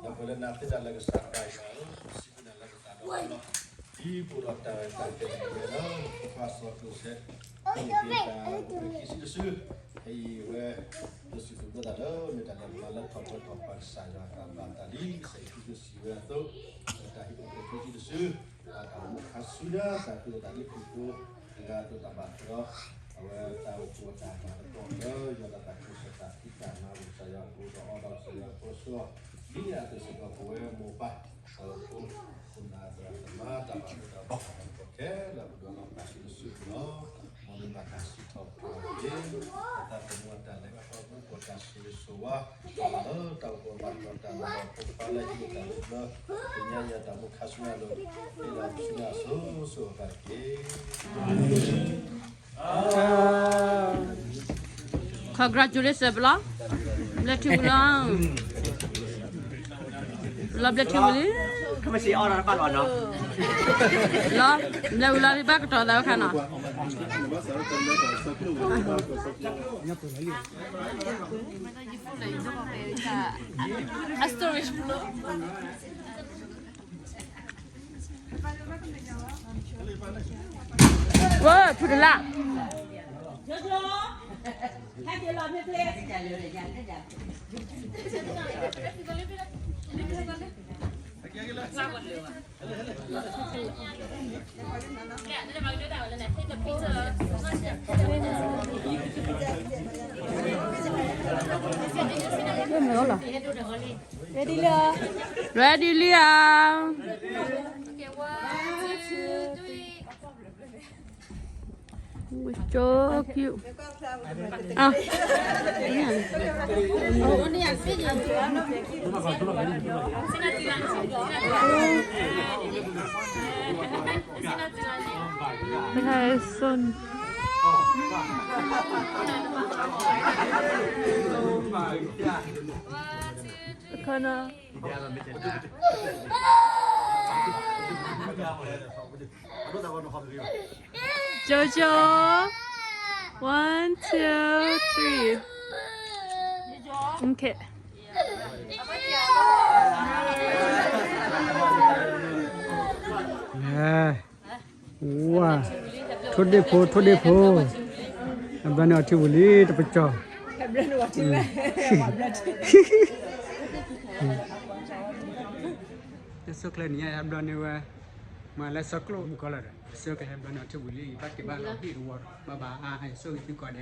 yang boleh nanti dalam kesalahan sih dalam kesalahan di pulau Taiwan itu pas waktu saya kita kisi itu weh terus itu gue tahu di dalam malam topik saya akan tadi saya itu sih itu dari kisi itu kamu sudah satu tadi itu enggak tuh tambah terus awal tahu kuota kalau juga tak bisa karena saya udah saya kosong dia tuh sebuah kue mubah walaupun sudah teman dapat udah oke lalu dua kasih sudah mau terima kasih oke kita semua dan kalau mau kasih suah kalau tahu korban korban kepala juga sudah punya ya tamu khasnya lo tidak sudah susu bagi Congratulations, Bella. Bless you, Bella. Bella, bless you, Willie. Masih orang apa lo? Bella, bless you, Willie. Back to the kana. Astorish Bella. Whoa, put it up. Ready, Liam. Okay, 1, 2, 3. So cute. Ah. Oh, ini yang sini. Hai son. Kana. Jojo. 1, 2, 3. Okay. Yeah. Wow. Today po. Abang nak boleh tapi cah. Esok lah ni abang ni wah. Malah saklo muka lah. Esok abang nak boleh. Pakai balok di luar. Baba, esok itu kau ada.